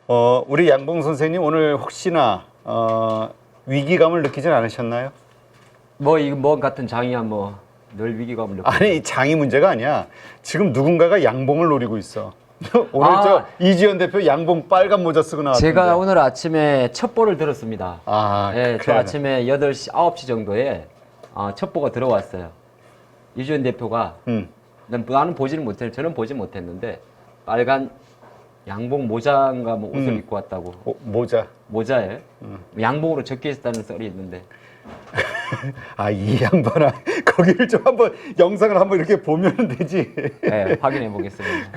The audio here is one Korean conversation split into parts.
우리 양봉 선생님 오늘 혹시나 위기감을 느끼진 않으셨나요? 뭐 같은 장이야 뭐 늘 위기감을 느끼고. 아니 장이 문제가 아니야. 지금 누군가가 양봉을 노리고 있어. 오늘 저 이지연 대표 양봉 빨간 모자 쓰고 나왔던데. 제가 오늘 아침에 첩보를 들었습니다. 예, 저 그래. 아침에 8시, 9시 정도에 첩보가 들어왔어요. 이주연 대표가 나는 보지는 못했는데 저는 보지 못했는데 빨간 양봉 모자인가 뭐 옷을 입고 왔다고. 모자. 모자에 양봉으로 적혀 있다는 썰이 있는데. 이 양반아 거기를 좀 한번 영상을 한번 이렇게 보면 되지. 네, 확인해 보겠습니다.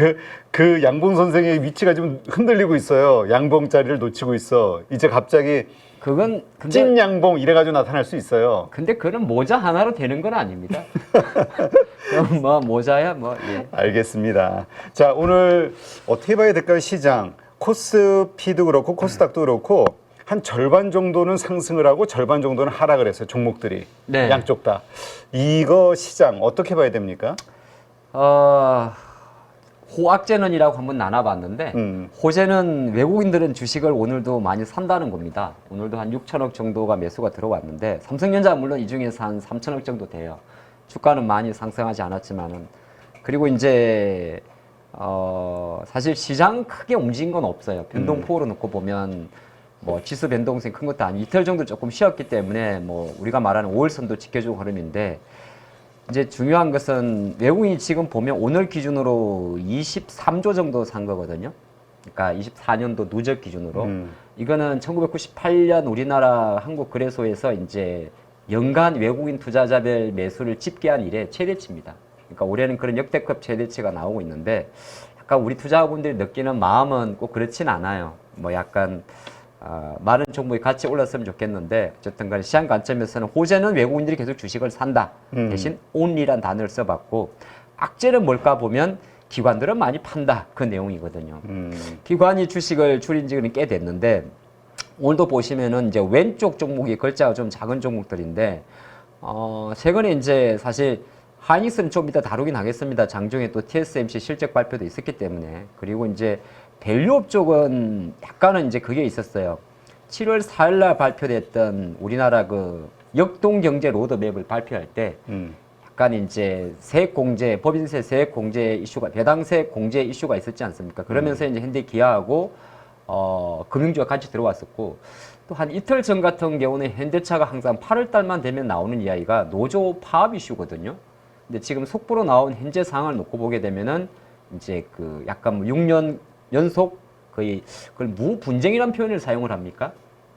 그 양봉 선생의 위치가 좀 흔들리고 있어요. 양봉 자리를 놓치고 있어. 이제 갑자기 그건 찐 양봉 이래가지고 나타날 수 있어요. 근데 그런 모자 하나로 되는 건 아닙니다. 그럼 뭐 모자야 뭐. 예. 알겠습니다. 자, 오늘 어떻게 봐야 될까요? 시장 코스피도 그렇고 코스닥도 그렇고 한 절반 정도는 상승을 하고 절반 정도는 하락을 했어요. 종목들이. 네. 양쪽 다. 이거 시장 어떻게 봐야 됩니까? 호악재는이라고 한번 나눠봤는데 호재는 외국인들은 주식을 오늘도 많이 산다는 겁니다. 오늘도 한 6천억 정도가 매수가 들어왔는데 삼성전자 물론 이 중에서 한 3천억 정도 돼요. 주가는 많이 상승하지 않았지만은. 그리고 이제 사실 시장 크게 움직인 건 없어요. 변동폭으로 놓고 보면 뭐 지수 변동성 큰 것도 아니고 이틀 정도 조금 쉬었기 때문에 뭐 우리가 말하는 5일선도 지켜주고 흐름인데, 이제 중요한 것은 외국인이 지금 보면 오늘 기준으로 23조 정도 산 거거든요. 그러니까 24년도 누적 기준으로. 이거는 1998년 우리나라 한국거래소에서 이제 연간 외국인 투자자별 매수를 집계한 이래 최대치입니다. 그러니까 올해는 그런 역대급 최대치가 나오고 있는데, 약간 우리 투자자분들이 느끼는 마음은 꼭 그렇진 않아요. 뭐 약간 많은 종목이 같이 올랐으면 좋겠는데, 어쨌든 간에 시장 관점에서는 호재는 외국인들이 계속 주식을 산다. 대신 only란 단어를 써봤고, 악재는 뭘까 보면 기관들은 많이 판다. 그 내용이거든요. 기관이 주식을 줄인 지는 꽤 됐는데, 오늘도 보시면은 이제 왼쪽 종목이 글자가 좀 작은 종목들인데, 최근에 이제 사실 하이닉스는 좀 이따 다루긴 하겠습니다. 장중에 또 TSMC 실적 발표도 있었기 때문에. 그리고 이제 밸류업 쪽은 약간은 이제 그게 있었어요. 7월 4일 날 발표됐던 우리나라 그 역동경제 로드맵을 발표할 때 약간 이제 세액공제, 법인세 세액공제 이슈가, 배당세 공제 이슈가 있었지 않습니까? 그러면서 이제 현대기아하고 금융주가 같이 들어왔었고, 또 한 이틀 전 같은 경우는 현대차가 항상 8월 달만 되면 나오는 이야기가 노조 파업 이슈거든요. 근데 지금 속보로 나온 현재 상황을 놓고 보게 되면은 이제 그 약간 뭐 6년 연속 거의 그걸 무분쟁이라는 표현을 사용을 합니까?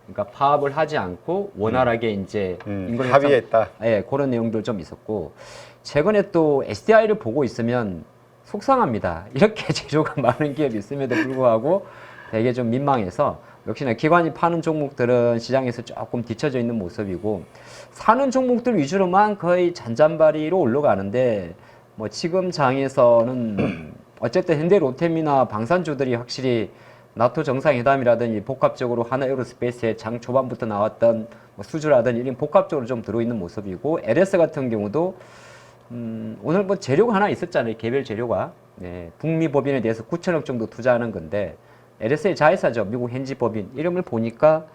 그러니까 파업을 하지 않고 원활하게 이제 인권 합의했다. 예, 그런 내용들 좀 있었고, 최근에 또 SDI를 보고 있으면 속상합니다. 이렇게 재료가 많은 기업이 있음에도 불구하고 되게 좀 민망해서, 역시나 기관이 파는 종목들은 시장에서 조금 뒤처져 있는 모습이고, 사는 종목들 위주로만 거의 잔잔바리로 올라가는데, 뭐 지금 장에서는 어쨌든 현대 로템이나 방산주들이 확실히 나토 정상회담이라든지 복합적으로 하나에어로스페이스의 장 초반부터 나왔던 뭐 수주라든지 이런 복합적으로 좀 들어있는 모습이고, LS 같은 경우도 오늘 뭐 재료가 하나 있었잖아요. 개별 재료가. 네, 북미 법인에 대해서 9천억 정도 투자하는 건데, LS의 자회사죠. 미국 현지 법인. 이름을 보니까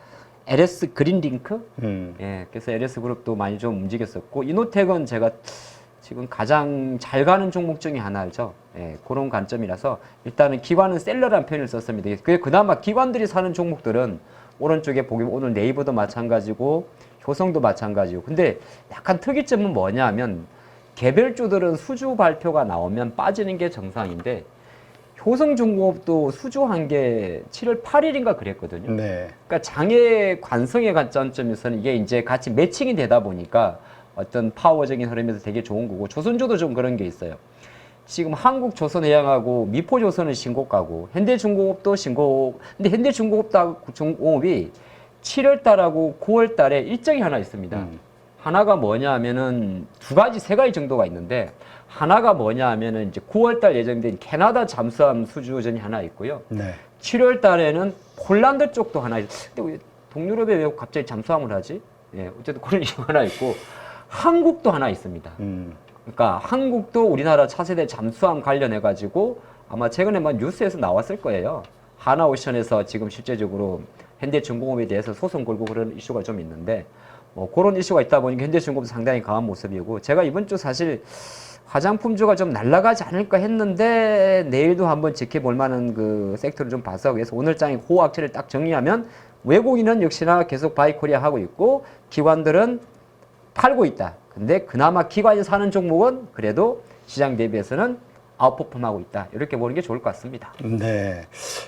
LS 그린링크? 예, 그래서 LS 그룹도 많이 좀 움직였었고, 이노텍은 제가 지금 가장 잘 가는 종목 중에 하나죠. 예, 그런 관점이라서 일단은 기관은 셀러라는 표현을 썼습니다. 그나마 기관들이 사는 종목들은 오른쪽에 보면 오늘 네이버도 마찬가지고 효성도 마찬가지고, 근데 약간 특이점은 뭐냐 하면 개별주들은 수주 발표가 나오면 빠지는 게 정상인데, 효성중공업도 수주한 게 7월 8일인가 그랬거든요. 네. 그러니까 장의 관성의 관점에서는 이게 이제 같이 매칭이 되다 보니까 어떤 파워적인 흐름에서 되게 좋은 거고, 조선주도 좀 그런 게 있어요. 지금 한국조선해양하고 미포조선은 신고가고, 현대중공업도 신고, 근데 현대중공업이 7월 달하고 9월 달에 일정이 하나 있습니다. 하나가 뭐냐 하면은 세 가지 정도가 있는데, 하나가 뭐냐 하면은 이제 9월 달 예정된 캐나다 잠수함 수주전이 하나 있고요. 네. 7월 달에는 폴란드 쪽도 하나 있어요. 근데 왜 동유럽에 왜 갑자기 잠수함을 하지? 예, 어쨌든 그런 이슈가 하나 있고, 한국도 하나 있습니다. 그러니까 한국도 우리나라 차세대 잠수함 관련해 가지고 아마 최근에 뭐 뉴스에서 나왔을 거예요. 하나오션에서 지금 실제적으로 현대중공업에 대해서 소송 걸고 그런 이슈가 좀 있는데 뭐 그런 이슈가 있다 보니까 현대중공업도 상당히 강한 모습이고 제가 이번 주 사실 화장품주가 좀 날아가지 않을까 했는데 내일도 한번 지켜볼 만한 그 섹터를 좀 봐서 그래서 오늘 장의 호악체를 딱 정리하면 외국인은 역시나 계속 바이코리아 하고 있고 기관들은 팔고 있다. 근데 그나마 기관이 사는 종목은 그래도 시장 대비해서는 아웃퍼폼하고 있다. 이렇게 보는 게 좋을 것 같습니다. 네.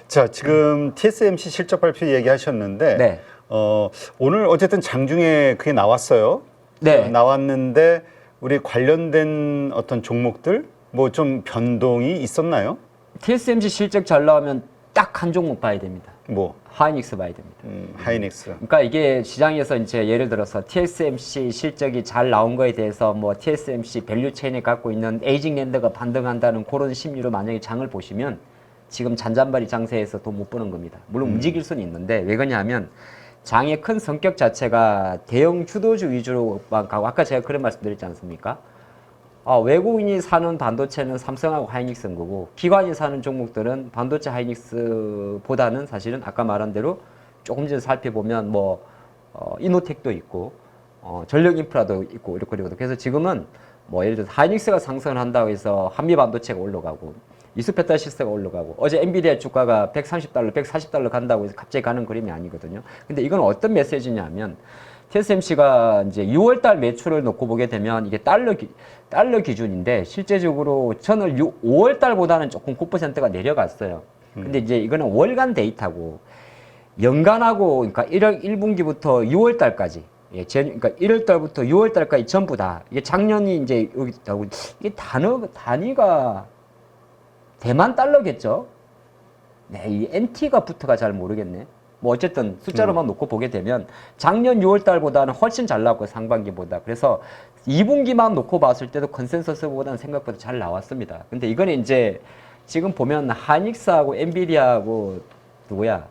자, 지금 TSMC 실적 발표 얘기하셨는데 네. 오늘 어쨌든 장중에 그게 나왔어요. 네. 나왔는데 우리 관련된 어떤 종목들 뭐 좀 변동이 있었나요? TSMC 실적 잘 나오면 딱 한 종목 봐야 됩니다. 뭐 하이닉스 봐야 됩니다. 하이닉스. 그러니까 이게 시장에서 이제 예를 들어서 TSMC 실적이 잘 나온 거에 대해서 뭐 TSMC 밸류체인에 갖고 있는 에이징 랜드가 반등한다는 그런 심리로 만약에 장을 보시면 지금 잔잔바리 장세에서 돈 못 버는 겁니다. 물론 움직일 수는 있는데 왜 그러냐면 장의 큰 성격 자체가 대형 주도주 위주로만 가고 아까 제가 그런 말씀 드렸지 않습니까? 외국인이 사는 반도체는 삼성하고 하이닉스인 거고 기관이 사는 종목들은 반도체 하이닉스보다는 사실은 아까 말한 대로 조금 전에 살펴보면 뭐 이노텍도 있고 전력 인프라도 있고 이렇게 그러거든요. 그래서 지금은 뭐 예를 들어서 하이닉스가 상승을 한다고 해서 한미 반도체가 올라가고 이수페타시스가 올라가고 어제 엔비디아 주가가 130달러, 140달러 간다고 해서 갑자기 가는 그림이 아니거든요. 근데 이건 어떤 메시지냐면 TSMC가 이제 6월달 매출을 놓고 보게 되면 이게 달러 기준인데 실제적으로 저는 5월달보다는 조금 9%가 내려갔어요. 근데 이제 이거는 월간 데이터고 연간하고 그러니까 1분기부터 6월달까지 그러니까 1월달부터 6월달까지 전부 다 이게 작년이 이제 여기 있다고 이게 단위가 대만 달러겠죠. 네, 이 NT가 부터가 잘 모르겠네. 뭐 어쨌든 숫자로만 놓고 보게 되면 작년 6월 달보다는 훨씬 잘 나왔고 상반기보다. 그래서 2분기만 놓고 봤을 때도 컨센서스보다는 생각보다 잘 나왔습니다. 근데 이거는 이제 지금 보면 하이닉스하고 엔비디아하고 누구야?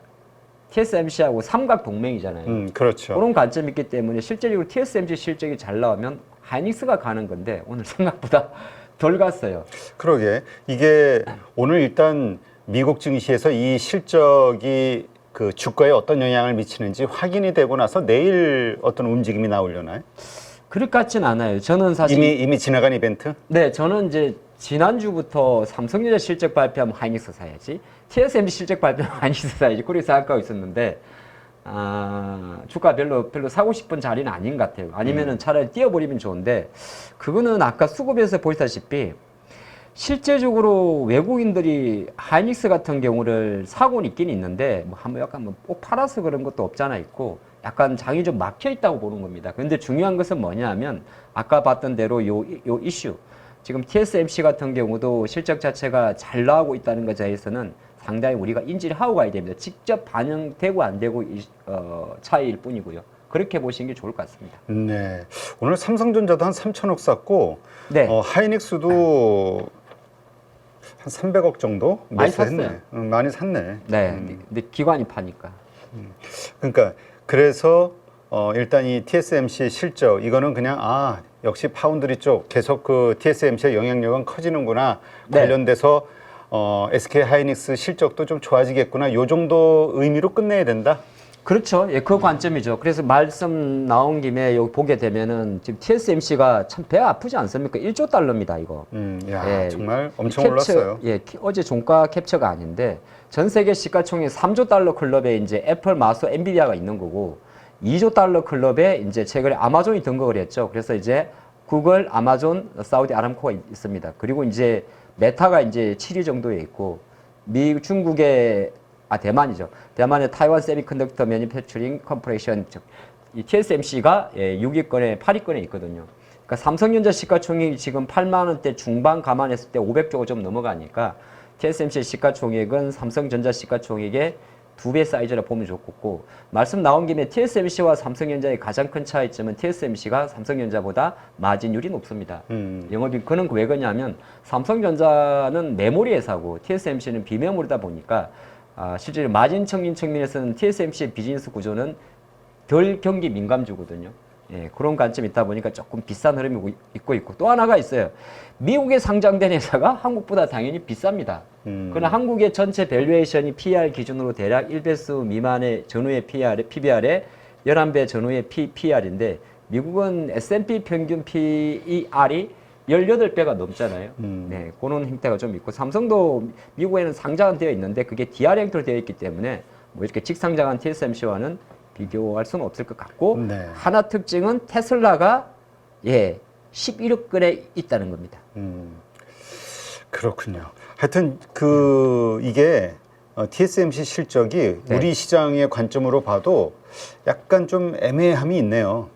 TSMC하고 삼각 동맹이잖아요. 그렇죠. 그런 관점이 있기 때문에 실제적으로 TSMC 실적이 잘 나오면 하이닉스가 가는 건데 오늘 생각보다 덜 갔어요. 그러게. 이게 오늘 일단 미국 증시에서 이 실적이 그 주가에 어떤 영향을 미치는지 확인이 되고 나서 내일 어떤 움직임이 나오려나요? 그럴 것 같진 않아요. 저는 사실 이미 지나간 이벤트? 네, 저는 이제 지난주부터 삼성전자 실적 발표하면 하이닉스 사야지, TSMC 실적 발표하면 하이닉스 사야지 그렇게 생각하고 있었는데 주가 별로 사고 싶은 자리는 아닌 것 같아요. 아니면은 차라리 띄워버리면 좋은데 그거는 아까 수급에서 보시다시피 실제적으로 외국인들이 하이닉스 같은 경우를 사고는 있긴 있는데 뭐 한번 약간 뭐 꼭 팔아서 그런 것도 없잖아 있고 약간 장이 좀 막혀 있다고 보는 겁니다. 그런데 중요한 것은 뭐냐면 아까 봤던 대로 요 이슈 지금 TSMC 같은 경우도 실적 자체가 잘 나오고 있다는 것에 대해서는 상당히 우리가 인지를 하고 가야 됩니다. 직접 반영되고 안 되고 차이일 뿐이고요. 그렇게 보시는 게 좋을 것 같습니다. 네. 오늘 삼성전자도 한 3천억 샀고 네. 하이닉스도 한 300억 정도 많이 매수했네. 많이 샀네. 네. 근데 기관이 파니까. 그러니까 그래서 일단 이 TSMC 실적 이거는 그냥 역시 파운드리 쪽 계속 그 TSMC의 영향력은 커지는구나. 네. 관련돼서 SK 하이닉스 실적도 좀 좋아지겠구나. 요 정도 의미로 끝내야 된다. 그렇죠. 예, 그 관점이죠. 그래서 말씀 나온 김에 여기 보게 되면은 지금 TSMC가 참 배 아프지 않습니까? 1조 달러입니다, 이거. 야, 예, 정말 엄청 올랐어요. 어제 종가 캡처가 아닌데 전 세계 시가총액 3조 달러 클럽에 이제 애플, 마소, 엔비디아가 있는 거고 2조 달러 클럽에 이제 최근에 아마존이 등극을 했죠. 그래서 이제 구글, 아마존, 사우디 아람코가 있습니다. 그리고 이제 메타가 이제 7위 정도에 있고 중국의 대만이죠. 대만의 타이완 세미컨덕터 매니팩처링 컴퍼레이션 이 TSMC가 6위권에 8위권에 있거든요. 그러니까 삼성전자 시가총액이 지금 8만 원대 중반 감안했을 때 500조가 좀 넘어가니까 TSMC 시가총액은 삼성전자 시가총액의 2배 사이즈라 보면 좋겠고 말씀 나온 김에 TSMC와 삼성전자의 가장 큰 차이점은 TSMC가 삼성전자보다 마진율이 높습니다. 영업이익 그는 왜 그러냐면 삼성전자는 메모리 회사고 TSMC는 비메모리다 보니까 실제로 마진 측면에서는 TSMC의 비즈니스 구조는 덜 경기 민감주거든요. 예, 그런 관점이 있다 보니까 조금 비싼 흐름이 있고 또 하나가 있어요. 미국에 상장된 회사가 한국보다 당연히 비쌉니다. 그러나 한국의 전체 밸류에이션이 PER 기준으로 대략 1배수 미만의 전후의 PBR에 11배 전후의 PER인데 미국은 S&P 평균 PER이 18배가 넘잖아요. 네, 그런 형태가 좀 있고 삼성도 미국에는 상장은 되어 있는데 그게 DR 형태로 되어 있기 때문에 뭐 이렇게 직상장한 TSMC와는 비교할 수는 없을 것 같고 네. 하나 특징은 테슬라가 11억권에 있다는 겁니다. 그렇군요. 하여튼 이게 TSMC 실적이 네. 우리 시장의 관점으로 봐도 약간 좀 애매함이 있네요.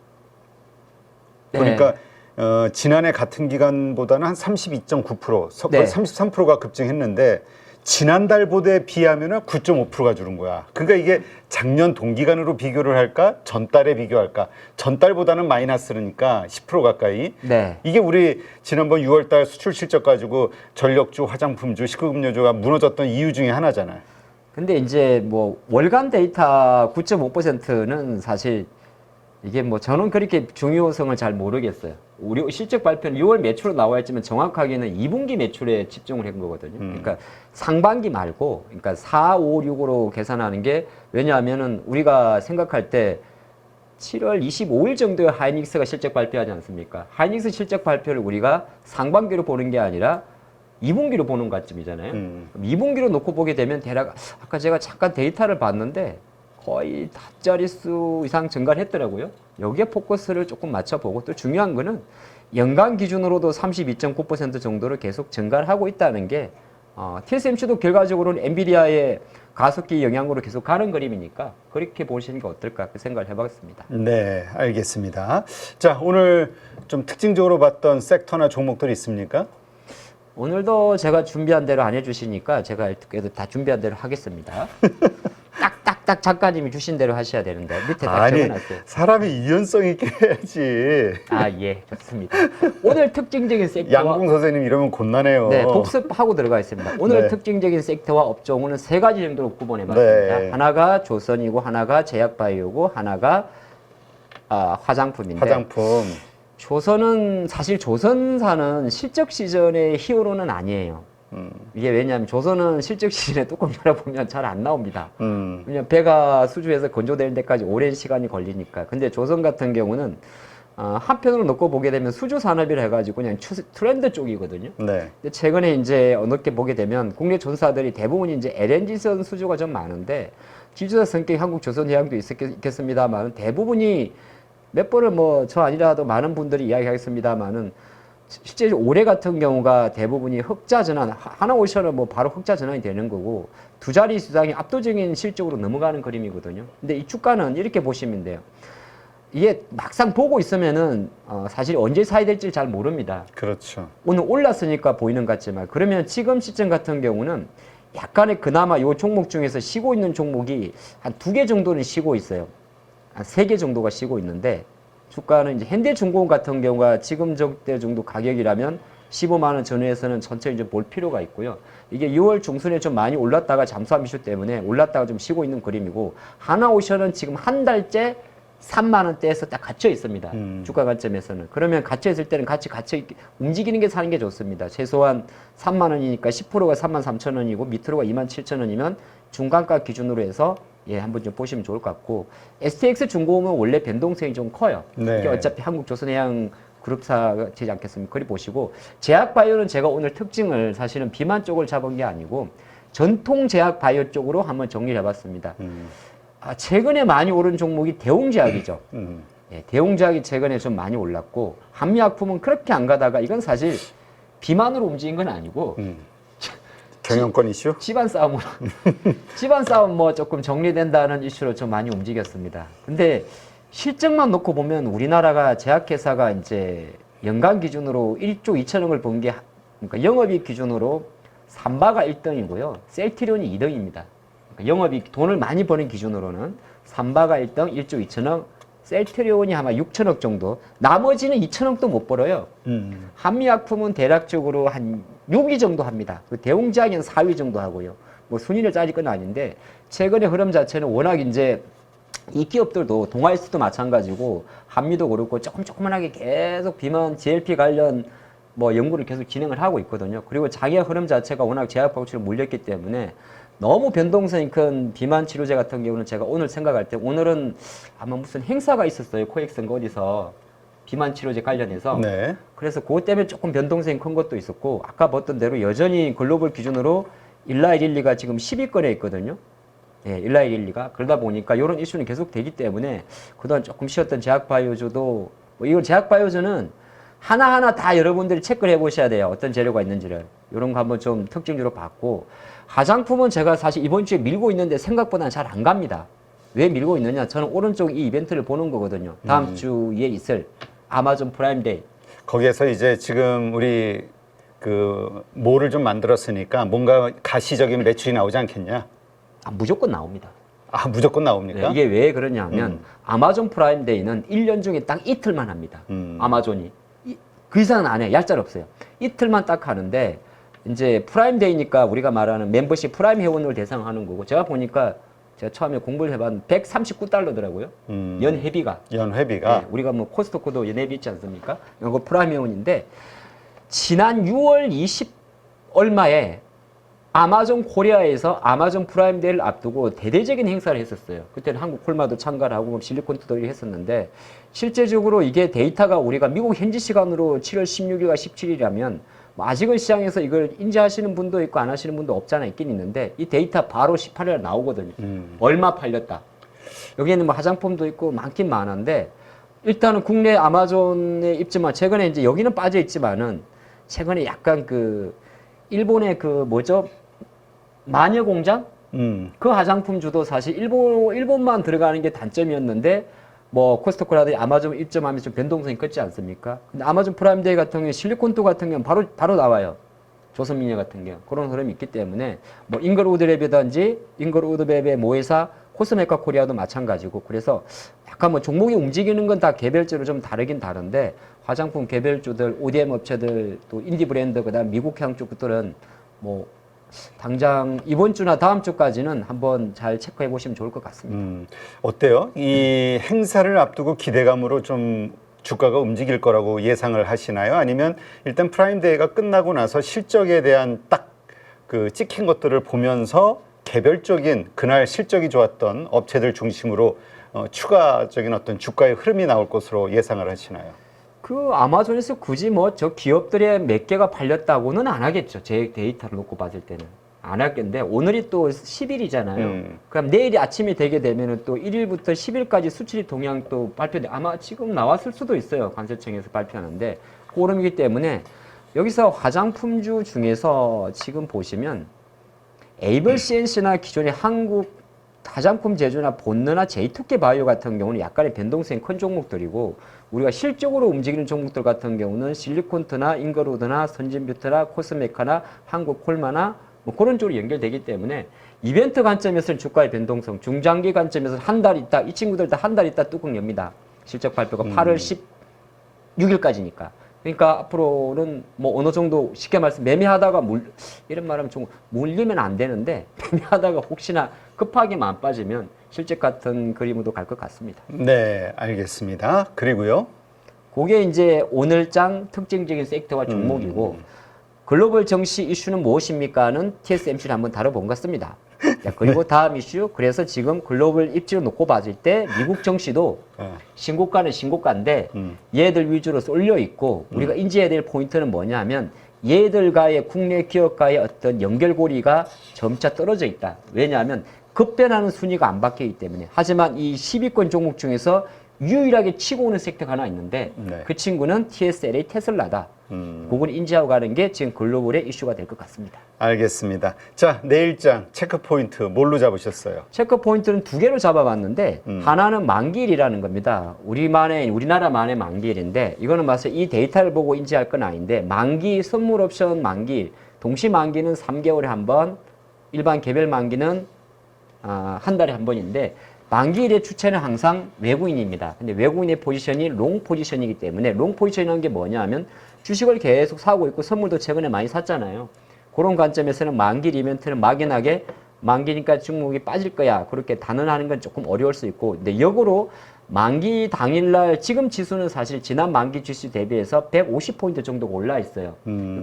네. 보니까 지난해 같은 기간보다는 한 32.9%, 거의 네. 33%가 급증했는데 지난달보다에 비하면 9.5%가 줄은 거야. 그러니까 이게 작년 동기간으로 비교를 할까? 전달에 비교할까? 전달보다는 마이너스니까 10% 가까이. 네. 이게 우리 지난번 6월달 수출 실적 가지고 전력주, 화장품주, 식구금융주가 무너졌던 이유 중에 하나잖아요. 근데 이제 뭐 월간 데이터 9.5%는 사실 이게 뭐 저는 그렇게 중요성을 잘 모르겠어요. 우리 실적 발표는 6월 매출로 나와 있지만 정확하게는 2분기 매출에 집중을 한 거거든요. 그러니까 상반기 말고, 그러니까 4, 5, 6으로 계산하는 게 왜냐하면은 우리가 생각할 때 7월 25일 정도에 하이닉스가 실적 발표하지 않습니까? 하이닉스 실적 발표를 우리가 상반기로 보는 게 아니라 2분기로 보는 관점이잖아요. 그럼 2분기로 놓고 보게 되면 대략 아까 제가 잠깐 데이터를 봤는데 거의 닷자릿수 이상 증가를 했더라고요. 여기에 포커스를 조금 맞춰보고 또 중요한 거는 연간 기준으로도 32.9% 정도를 계속 증가를 하고 있다는 게 TSMC도 결과적으로는 엔비디아의 가속기 영향으로 계속 가는 그림이니까 그렇게 보시는 게 어떨까 그 생각을 해봤습니다. 네, 알겠습니다. 자, 오늘 좀 특징적으로 봤던 섹터나 종목들이 있습니까? 오늘도 제가 준비한 대로 안 해주시니까 제가 그래도 다 준비한 대로 하겠습니다. 딱딱딱 작가님이 주신 대로 하셔야 되는데 밑에 딱 아니, 적어놨어요. 사람이 유연성 있게 해야지. 아, 예, 좋습니다. 오늘 특징적인 섹터와 양궁 선생님 이러면 곤란해요. 네, 복습하고 들어가 있습니다. 오늘 네. 특징적인 섹터와 업종은 세 가지 정도로 구분해봤습니다. 네. 하나가 조선이고 하나가 제약바이오고 하나가 화장품인데 화장품. 조선은 사실 조선사는 실적 시즌의 히어로는 아니에요. 이게 왜냐하면 조선은 실적 시즌에 뚜껑 열어보면 잘 안 나옵니다. 왜냐면 배가 수주해서 건조될 때까지 오랜 시간이 걸리니까. 근데 조선 같은 경우는 한편으로 놓고 보게 되면 수주 산업이라 해가지고 그냥 트렌드 쪽이거든요. 네. 근데 최근에 이제 어떻게 보게 되면 국내 조사들이 대부분 이제 LNG선 수주가 좀 많은데 기주사 성격이 한국 조선해양도 있겠습니다만 대부분이 몇 번을 뭐 저 아니라도 많은 분들이 이야기하겠습니다만은 실제 올해 같은 경우가 대부분이 흑자 전환, 하나오션은 뭐 바로 흑자 전환이 되는 거고 두 자리 수당이 압도적인 실적으로 넘어가는 그림이거든요. 근데 이 주가는 이렇게 보시면 돼요. 이게 막상 보고 있으면은 사실 언제 사야 될지 잘 모릅니다. 그렇죠. 오늘 올랐으니까 보이는 것 같지만 그러면 지금 시점 같은 경우는 약간의 그나마 요 종목 중에서 쉬고 있는 종목이 한 2개 정도는 쉬고 있어요. 한 3개 정도가 쉬고 있는데 주가는 이제 현대중공업 같은 경우가 지금 저때 정도 가격이라면 15만 원 전후에서는 천천히 좀 볼 필요가 있고요. 이게 6월 중순에 좀 많이 올랐다가 잠수함 이슈 때문에 올랐다가 좀 쉬고 있는 그림이고 하나오션은 지금 한 달째 3만 원대에서 딱 갇혀 있습니다. 주가 관점에서는. 그러면 갇혀 있을 때는 같이 움직이는 게 사는 게 좋습니다. 최소한 3만 원이니까 10%가 3만 3천 원이고 밑으로가 2만 7천 원이면 중간가 기준으로 해서 한번 좀 보시면 좋을 것 같고 STX 중공업은 원래 변동성이 좀 커요. 네. 이게 어차피 한국조선해양 그룹사가 되지 않겠습니까? 그리 보시고 제약바이오는 제가 오늘 특징을 사실은 비만 쪽을 잡은 게 아니고 전통 제약바이오 쪽으로 한번 정리를 해봤습니다. 최근에 많이 오른 종목이 대웅제약이죠. 대웅제약이 최근에 좀 많이 올랐고 한미약품은 그렇게 안 가다가 이건 사실 비만으로 움직인 건 아니고 경영권 이슈? 집안 싸움으로 집안 싸움 뭐 조금 정리된다는 이슈로 좀 많이 움직였습니다. 근데 실적만 놓고 보면 우리나라가 제약회사가 이제 연간 기준으로 1조 2천억을 번 게 그러니까 영업이익 기준으로 삼바가 1등이고요. 셀트리온이 2등입니다. 그러니까 영업이익 돈을 많이 버는 기준으로는 삼바가 1등 1조 2천억, 셀트리온이 아마 6천억 정도, 나머지는 2천억도 못 벌어요. 한미약품은 대략적으로 한 6위 정도 합니다. 대웅제약은 4위 정도 하고요. 뭐 순위를 따질 건 아닌데 최근의 흐름 자체는 워낙 이제 이 기업들도 동아일스도 마찬가지고 한미도 그렇고 조그만하게 계속 비만 GLP 관련 뭐 연구를 계속 진행을 하고 있거든요. 그리고 자기의 흐름 자체가 워낙 제약 방출에 물렸기 때문에 너무 변동성이 큰 비만 치료제 같은 경우는 제가 오늘 생각할 때 오늘은 아마 무슨 행사가 있었어요. 코엑스인가 어디서 비만 치료제 관련해서. 네. 그래서 그것 때문에 조금 변동성이 큰 것도 있었고 아까 봤던 대로 여전히 글로벌 기준으로 일라이릴리가 지금 10위권에 있거든요. 예, 일라이릴리가. 그러다 보니까 이런 이슈는 계속 되기 때문에 그동안 조금 쉬었던 제약바이오주도 뭐 이건 제약바이오주는 하나하나 다 여러분들이 체크를 해보셔야 돼요. 어떤 재료가 있는지를. 이런 거 한번 좀 특징적으로 봤고 화장품은 제가 사실 이번 주에 밀고 있는데 생각보다는 잘 안 갑니다. 왜 밀고 있느냐? 저는 오른쪽 이 이벤트를 보는 거거든요. 다음 주에 있을 아마존 프라임데이. 거기에서 이제 지금 우리 그 뭐를 좀 만들었으니까 뭔가 가시적인 매출이 나오지 않겠냐? 아, 무조건 나옵니다. 아, 무조건 나옵니까? 네, 이게 왜 그러냐면 아마존 프라임데이는 1년 중에 딱 이틀만 합니다. 아마존이. 그 이상은 안 해. 얄짤 없어요. 이틀만 딱 하는데 이제 프라임데이니까 우리가 말하는 멤버십 프라임 회원을 대상하는 거고 제가 보니까 제가 처음에 공부를 해봤는데 139달러더라고요. 연회비가. 연회비가. 네, 우리가 뭐 코스트코도 연회비 있지 않습니까? 이거 프라임 회원인데 지난 6월 20 얼마에 아마존 코리아에서 아마존 프라임데이를 앞두고 대대적인 행사를 했었어요. 그때는 한국 콜마도 참가를 하고 실리콘투도 했었는데 실제적으로 이게 데이터가 우리가 미국 현지 시간으로 7월 16일과 17일이라면 아직은 시장에서 이걸 인지하시는 분도 있고 안 하시는 분도 없잖아 있긴 있는데 이 데이터 바로 18일 나오거든요. 얼마 팔렸다. 여기에는 뭐 화장품도 있고 많긴 많은데 일단은 국내 아마존에 있지만 최근에 이제 여기는 빠져 있지만은 최근에 약간 그 일본의 그 뭐죠? 마녀 공장? 그 화장품주도 사실 일본만 들어가는 게 단점이었는데 뭐 코스트코라든지 아마존 입점하면 좀 변동성이 크지 않습니까? 근데 아마존 프라임데이 같은 경우에 실리콘투 같은 경우는 바로 나와요. 조선미녀 같은 경우 그런 흐름이 있기 때문에 뭐 잉거우드랩이든지 잉거우드랩의 모회사 코스메카 코리아도 마찬가지고 그래서 약간 뭐 종목이 움직이는 건 다 개별적으로 좀 다르긴 다른데 화장품 개별주들, ODM 업체들, 또 인디 브랜드, 그다음 미국향 쪽들은 뭐 당장 이번 주나 다음 주까지는 한번 잘 체크해 보시면 좋을 것 같습니다. 어때요? 이 행사를 앞두고 기대감으로 좀 주가가 움직일 거라고 예상을 하시나요? 아니면 일단 프라임데이가 끝나고 나서 실적에 대한 딱 그 찍힌 것들을 보면서 개별적인 그날 실적이 좋았던 업체들 중심으로 추가적인 어떤 주가의 흐름이 나올 것으로 예상을 하시나요? 그 아마존에서 굳이 뭐 저 기업들의 몇 개가 팔렸다고는 안 하겠죠. 제 데이터를 놓고 봤을 때는. 안 할건데 오늘이 또 10일이잖아요. 그럼 내일이 아침이 되게 되면은 또 1일부터 10일까지 수출입 동향 또 발표돼. 아마 지금 나왔을 수도 있어요. 관세청에서 발표하는데 그름이기 때문에 여기서 화장품주 중에서 지금 보시면 에이블 CNC나 기존의 한국 화장품 제조나 본느나 제이투케 바이오 같은 경우는 약간의 변동성이 큰 종목들이고 우리가 실적으로 움직이는 종목들 같은 경우는 실리콘트나 잉거루드나 선진뷰트나 코스메카나 한국 콜마나 뭐 그런 쪽으로 연결되기 때문에 이벤트 관점에서는 주가의 변동성, 중장기 관점에서는 한 달 있다, 이 친구들 다 한 달 있다 뚜껑 엽니다. 실적 발표가 8월 16일까지니까. 그러니까 앞으로는 뭐 어느 정도 쉽게 말씀 매매하다가 이런 말하면 좀 물리면 안 되는데 매매하다가 혹시나 급하게만 안 빠지면 실적 같은 그림으로 갈 것 같습니다. 네, 알겠습니다. 그리고요. 그게 이제 오늘장 특징적인 섹터와 종목이고 글로벌 정시 이슈는 무엇입니까는 TSMC를 한번 다뤄본 것 같습니다. 자, 그리고 다음 이슈 그래서 지금 글로벌 입지를 놓고 봤을 때 미국 정시도 신고가는 신고가인데 얘들 위주로 쏠려 있고 우리가 인지해야 될 포인트는 뭐냐면 얘들과의 국내 기업과의 어떤 연결고리가 점차 떨어져 있다. 왜냐하면 급변하는 순위가 안 바뀌기 때문에. 하지만 이 10위권 종목 중에서 유일하게 치고 오는 섹터가 하나 있는데 그 친구는 TSLA 테슬라다. 그걸 인지하고 가는 게 지금 글로벌의 이슈가 될 것 같습니다. 알겠습니다. 자, 내일장 체크 포인트 뭘로 잡으셨어요? 체크 포인트는 두 개로 잡아봤는데 하나는 만기일이라는 겁니다. 우리나라만의 만기일인데 이거는 마치 이 데이터를 보고 인지할 건 아닌데 만기 선물 옵션 만기일, 동시 만기는 3개월에 한 번, 일반 개별 만기는 한 달에 한 번인데 만기일의 주체는 항상 외국인입니다. 근데 외국인의 포지션이 롱 포지션이기 때문에 롱 포지션이라는 게 뭐냐 하면 주식을 계속 사고 있고 선물도 최근에 많이 샀잖아요. 그런 관점에서는 만기일 이벤트는 막연하게 만기니까 중국이 빠질 거야. 그렇게 단언하는 건 조금 어려울 수 있고, 근데 역으로 만기 당일날 지금 지수는 사실 지난 만기 지수 대비해서 150포인트 정도가 올라 있어요.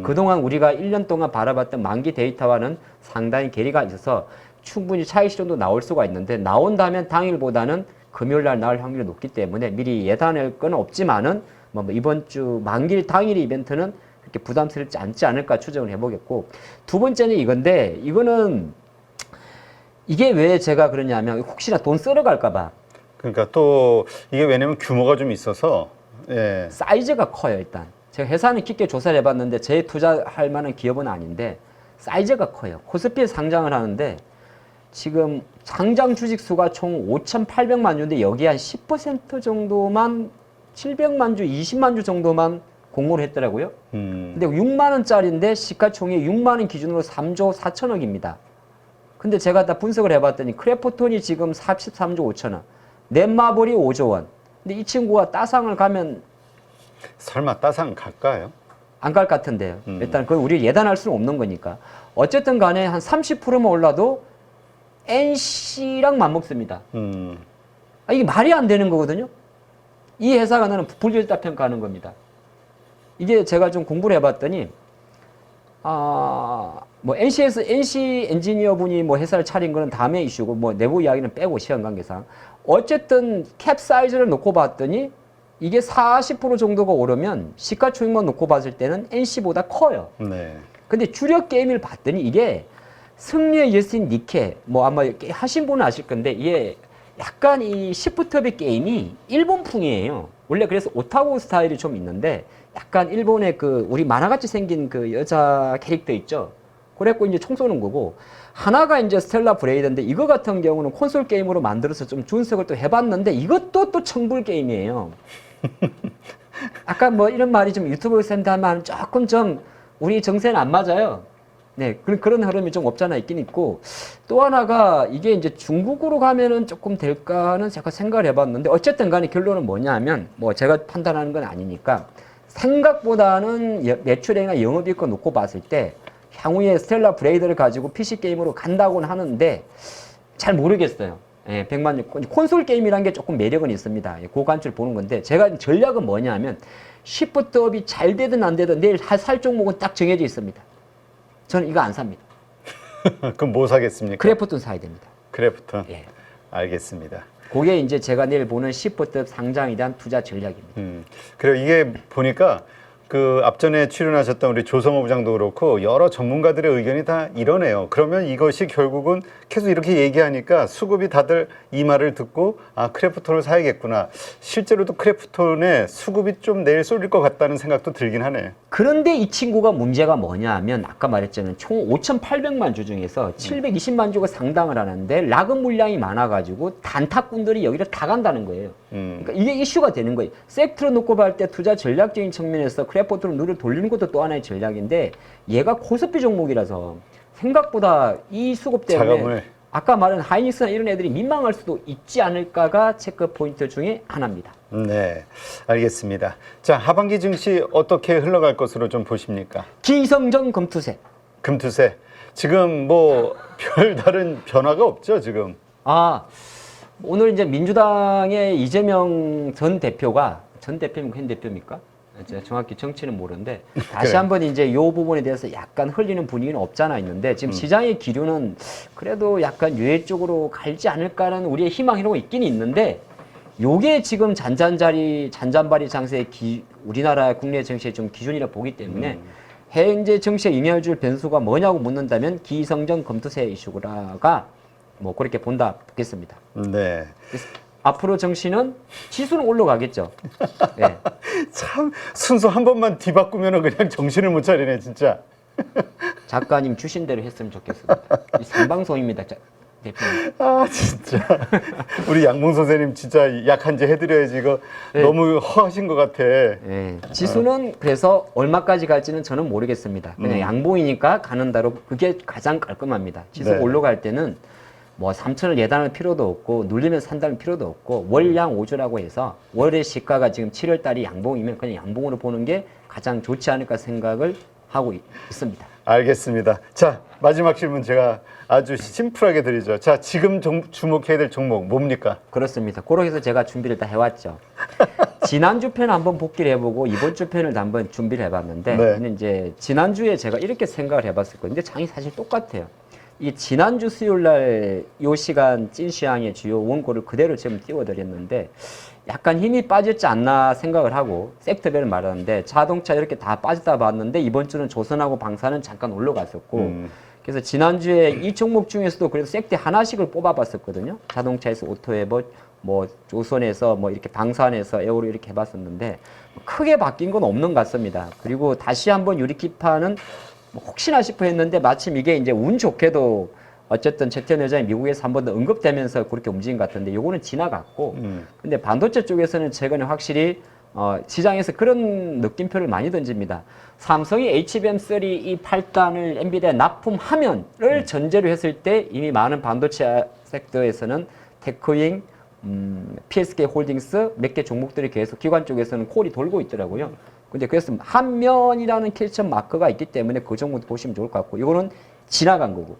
그동안 우리가 1년 동안 바라봤던 만기 데이터와는 상당히 괴리가 있어서 충분히 차익 실현도 나올 수가 있는데, 나온다면 당일보다는 금요일날 나올 확률이 높기 때문에 미리 예단할 건 없지만은 뭐 이번 주 만기 당일 이벤트는 그렇게 부담스럽지 않지 않을까 추정을 해보겠고, 두 번째는 이건데, 이거는 이게 왜 제가 그러냐면 혹시나 돈 쓸어갈까봐. 그러니까 또 이게 왜냐면 규모가 좀 있어서 예. 사이즈가 커요. 일단 제가 회사는 깊게 조사를 해봤는데 제 투자할 만한 기업은 아닌데 사이즈가 커요. 코스피에 상장을 하는데 지금 상장 주식 수가 총 5,800만 주인데 여기 한 10% 정도만 700만 주, 20만 주 정도만 공모를 했더라고요. 근데 6만 원짜리인데 시가총액 6만 원 기준으로 3조 4천억입니다. 근데 제가 다 분석을 해봤더니 크래프톤이 지금 43조 5천원, 넷마블이 5조 원. 근데 이 친구가 따상을 가면 설마 따상 갈까요? 안 갈 것 같은데요. 일단 그걸 우리 예단할 수는 없는 거니까. 어쨌든 간에 한 30%만 올라도 NC랑 맞먹습니다. 이게 말이 안 되는 거거든요. 이 회사가 나는 불결자 평가하는 겁니다. 이게 제가 좀 공부를 해봤더니 뭐 NC 엔지니어 분이 뭐 회사를 차린 거는 다음에 이슈고 뭐 내부 이야기는 빼고 시간 관계상 어쨌든 캡 사이즈를 놓고 봤더니 이게 40% 정도가 오르면 시가총액만 놓고 봤을 때는 NC보다 커요. 네. 근데 주력 게임을 봤더니 이게 승리의 여신 니케 뭐 아마 하신 분은 아실 건데 이게 약간 이 시프트업의 게임이 일본풍이에요. 원래 그래서 오타쿠 스타일이 좀 있는데 약간 일본의 그 우리 만화같이 생긴 그 여자 캐릭터 있죠. 그래갖고 이제 총 쏘는 거고 하나가 이제 스텔라 브레이드인데 이거 같은 경우는 콘솔 게임으로 만들어서 좀 준석을 또 해봤는데 이것도 또 청불 게임이에요. 아까 뭐 이런 말이 좀 유튜브에서 한다면 조금 좀 우리 정세는 안 맞아요. 네, 그런 흐름이 좀 없잖아 있긴 있고 또 하나가 이게 이제 중국으로 가면은 조금 될까는 제가 생각을 해봤는데 어쨌든 간에 결론은 뭐냐면 뭐 제가 판단하는 건 아니니까 생각보다는 매출액이나 영업이익을 놓고 봤을 때 향후에 스텔라 브레이드를 가지고 PC 게임으로 간다고는 하는데 잘 모르겠어요. 예, 100만 콘솔 게임이란 게 조금 매력은 있습니다. 예, 고관줄 보는 건데 제가 전략은 뭐냐면 시프트업이 잘 되든 안 되든 내일 살 종목은 딱 정해져 있습니다. 저는 이거 안 삽니다. 그럼 뭐 사겠습니까? 크래프톤 사야 됩니다. 크래프톤. 예. 알겠습니다. 그게 이제 제가 내일 보는 시프트업 상장에 대한 투자 전략입니다. 그리고 이게 보니까 그 앞전에 출연하셨던 우리 조성호 부장도 그렇고 여러 전문가들의 의견이 다 이러네요. 그러면 이것이 결국은 계속 이렇게 얘기하니까 수급이 다들 이 말을 듣고 아 크래프톤을 사야겠구나. 실제로도 크래프톤에 수급이 좀 내일 쏠릴 것 같다는 생각도 들긴 하네. 그런데 이 친구가 문제가 뭐냐 하면 아까 말했잖아요. 총 5,800만 주 중에서 720만 주가 상당을 하는데 락은 물량이 많아가지고 단타꾼들이 여기를 다 간다는 거예요. 그러니까 이게 이슈가 되는 거예요. 섹트로 놓고 볼 때 투자 전략적인 측면에서 크래프톤으로 눈을 돌리는 것도 또 하나의 전략인데 얘가 코스피 종목이라서 생각보다 이 수급 때문에 자금을. 아까 말한 하이닉스나 이런 애들이 민망할 수도 있지 않을까가 체크 포인트 중에 하나입니다. 네, 알겠습니다. 자, 하반기 증시 어떻게 흘러갈 것으로 좀 보십니까? 기성전 금투세. 금투세. 지금 뭐 별다른 변화가 없죠, 지금. 오늘 이제 민주당의 이재명 전 대표가 전 대표입니까? 현 대표입니까? 제가 정확히 정치는 모르는데 다시 그래. 한번 이제 요 부분에 대해서 약간 흘리는 분위기는 없잖아 있는데 지금 시장의 기류는 그래도 약간 유예 쪽으로 갈지 않을까라는 우리의 희망이라고 있긴 있는데 요게 지금 잔잔바리 장세의 우리나라 국내 정치의 좀 기준이라 보기 때문에 현재 정치에 영향을 줄 변수가 뭐냐고 묻는다면 기성전 검투세 이슈라가 뭐 그렇게 보겠습니다. 네. 앞으로 정치는 지수는 올라가겠죠. 네. 참 순서 한 번만 뒤바꾸면 그냥 정신을 못 차리네, 진짜. 작가님 주신 대로 했으면 좋겠습니다. 이 생방송입니다, 대표님. 아, 진짜. 우리 양봉 선생님 진짜 약한지 해드려야지. 이거 네. 너무 허하신 것 같아. 네. 지수는 그래서 얼마까지 갈지는 저는 모르겠습니다. 그냥 양봉이니까 가는 대로 그게 가장 깔끔합니다. 지수가 네. 올라갈 때는 뭐 3천을 예단할 필요도 없고 눌리면 산다는 필요도 없고 월양 5주라고 해서 월의 시가가 지금 7월 달이 양봉이면 그냥 양봉으로 보는 게 가장 좋지 않을까 생각을 하고 있습니다. 알겠습니다. 자, 마지막 질문 제가 아주 심플하게 드리죠. 자, 지금 주목해야 될 종목 뭡니까? 그렇습니다. 그렇게 해서 제가 준비를 다 해왔죠. 지난주 편 한번 복기를 해보고 이번 주 편을 한번 준비를 해봤는데 네. 근데 이제 지난주에 제가 이렇게 생각을 해봤었거든요. 근데 장이 사실 똑같아요. 이 지난주 수요일 날 이 시간 찐시황의 주요 원고를 그대로 지금 띄워드렸는데 약간 힘이 빠졌지 않나 생각을 하고 섹터별을 말하는데 자동차 이렇게 다 빠졌다 봤는데 이번 주는 조선하고 방사는 잠깐 올라갔었고 그래서 지난주에 이 종목 중에서도 그래도 섹터 하나씩을 뽑아봤었거든요. 자동차에서 오토에버, 뭐 조선에서 뭐 이렇게 방산에서 에어로 이렇게 해봤었는데 크게 바뀐 건 없는 것 같습니다. 그리고 다시 한번 유리키파는 뭐 혹시나 싶어 했는데 마침 이게 이제 운 좋게도 어쨌든 재태현 회장이 미국에서 한 번 더 언급되면서 그렇게 움직인 것 같은데 요거는 지나갔고 근데 반도체 쪽에서는 최근에 확실히 시장에서 그런 느낌표를 많이 던집니다. 삼성이 HBM3 이 8단을 엔비디아에 납품하면을 전제로 했을 때 이미 많은 반도체 섹터에서는 테크윙, PSK 홀딩스 몇 개 종목들이 계속 기관 쪽에서는 콜이 돌고 있더라고요. 근데 그래서 한면이라는 캡처 마크가 있기 때문에 그 종목도 보시면 좋을 것 같고 이거는 지나간 거고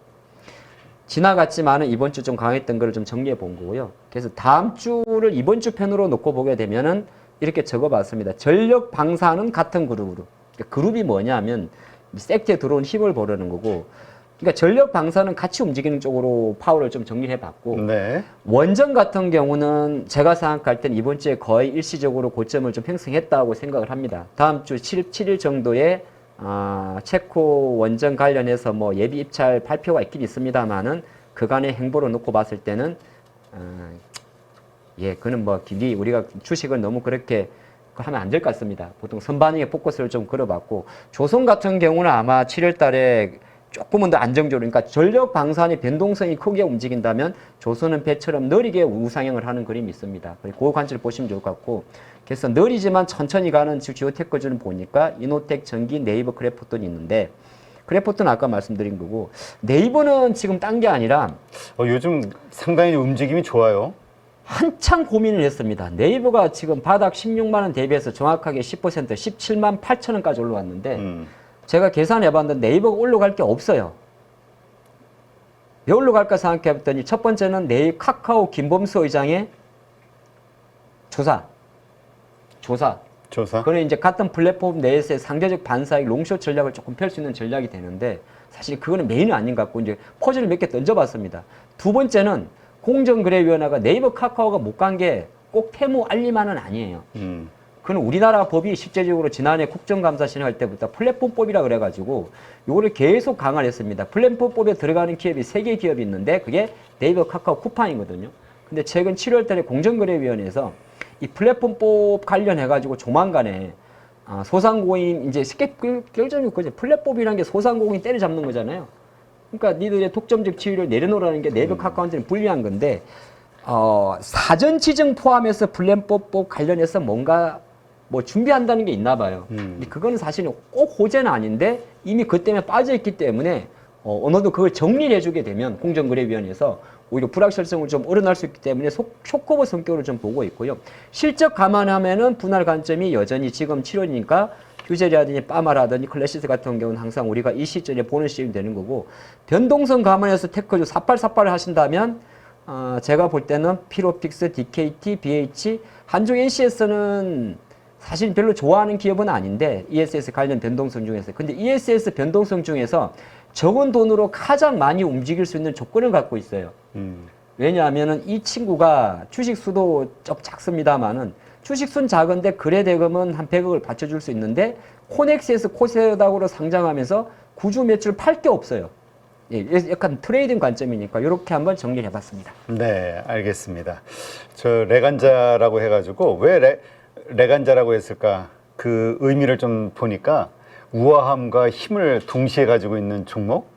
지나갔지만은 이번 주 좀 강했던 거를 좀 정리해 본 거고요. 그래서 다음 주를 이번 주 편으로 놓고 보게 되면은 이렇게 적어봤습니다. 전력 방사는 같은 그룹으로. 그러니까 그룹이 뭐냐면 섹터에 들어온 힘을 보려는 거고. 그러니까 전력 방사는 같이 움직이는 쪽으로 파워를 좀 정리해 봤고. 네. 원전 같은 경우는 제가 생각할 땐 이번 주에 거의 일시적으로 고점을 좀 형성했다고 생각을 합니다. 다음 주 7일 정도에 체코 원전 관련해서 뭐 예비 입찰 발표가 있긴 있습니다만은 그간의 행보를 놓고 봤을 때는 그는 뭐 길이 우리가 주식을 너무 그렇게 하면 안 될 것 같습니다. 보통 선반영에 포커스를 좀 걸어봤고 조선 같은 경우는 아마 7월 달에 조금은 더 안정적으로 그러니까 전력 방산의 변동성이 크게 움직인다면 조선은 배처럼 느리게 우상향을 하는 그림이 있습니다. 그 관점을 보시면 좋을 것 같고 그래서 느리지만 천천히 가는 주요 테크주는 보니까 이노텍, 전기, 네이버, 그래포톤이 있는데 그래포톤은 아까 말씀드린 거고 네이버는 지금 딴 게 아니라 요즘 상당히 움직임이 좋아요. 한창 고민을 했습니다. 네이버가 지금 바닥 16만 원 대비해서 정확하게 10% 17만 8천 원까지 올라왔는데 제가 계산해 봤는데 네이버가 올라갈 게 없어요. 왜 올라갈까 생각해 봤더니 첫 번째는 카카오 김범수 의장의 조사. 그는 이제 같은 플랫폼 내에서의 상대적 반사익 롱숏 전략을 조금 펼 수 있는 전략이 되는데 사실 그거는 메인은 아닌 것 같고 이제 퍼즐을 몇 개 던져봤습니다. 두 번째는 공정거래위원회가 네이버 카카오가 못 간 게 꼭 태무 알리만은 아니에요. 그는 우리나라 법이 실제적으로 지난해 국정감사 진행할 때부터 플랫폼법이라 그래가지고 요거를 계속 강화를 했습니다. 플랫폼법에 들어가는 기업이 3개 기업이 있는데 그게 네이버, 카카오, 쿠팡이거든요. 근데 최근 7월 달에 공정거래위원회에서 이 플랫폼법 관련해가지고 조만간에 소상공인 이제 쉽게 결정이 그죠. 플랫폼이라는 게 소상공인 때려잡는 거잖아요. 그러니까 니들의 독점적 지위를 내려놓으라는 게 네이버, 카카오한테는 불리한 건데 사전 지정 포함해서 플랫폼법 관련해서 뭔가 뭐 준비한다는 게 있나 봐요. 근데 그거는 사실은 꼭 호재는 아닌데 이미 그 때문에 빠져있기 때문에 어느 정도 그걸 정리를 해주게 되면 공정거래위원회에서 오히려 불확실성을 좀 얼어날 수 있기 때문에 쇼커버 성격을 좀 보고 있고요. 실적 감안하면은 분할 관점이 여전히 지금 7월이니까 규제라든지 빠마라든지 클래시스 같은 경우는 항상 우리가 이 시점에 보는 시점이 되는 거고 변동성 감안해서 테크주 4848을 하신다면 제가 볼 때는 피로픽스, DKT, BH, 한중 NCS는 사실 별로 좋아하는 기업은 아닌데 ESS 관련 변동성 중에서 근데 ESS 변동성 중에서 적은 돈으로 가장 많이 움직일 수 있는 조건을 갖고 있어요. 왜냐하면은 이 친구가 주식 수도 좀 작습니다만은 주식 수는 작은데 거래 대금은 한 100억을 받쳐줄 수 있는데 코넥스에서 코세다고로 상장하면서 구주 매출 팔 게 없어요. 예, 약간 트레이딩 관점이니까 이렇게 한번 정리를 해봤습니다. 네, 알겠습니다. 저 레간자라고 해가지고 왜 레간자라고 했을까? 그 의미를 좀 보니까 우아함과 힘을 동시에 가지고 있는 종목?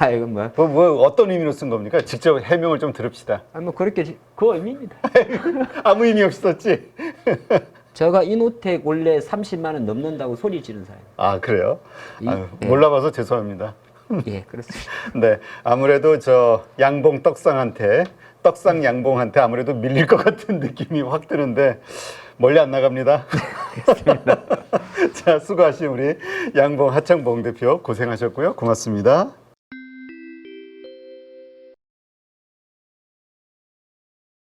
이건 뭐 어떤 의미로 쓴 겁니까? 직접 해명을 좀 들읍시다. 뭐 그렇게 그 의미입니다. 아무 의미 없이 썼지? 제가 이노텍 원래 30만 원 넘는다고 소리 지른 사람. 아, 그래요? 몰라봐서 죄송합니다. 예, 그렇습니다. 네, 아무래도 저 떡상 양봉한테 아무래도 밀릴 것 같은 느낌이 확 드는데 멀리 안 나갑니다. 자, 수고하신 우리 양봉 하창봉 대표 고생하셨고요. 고맙습니다.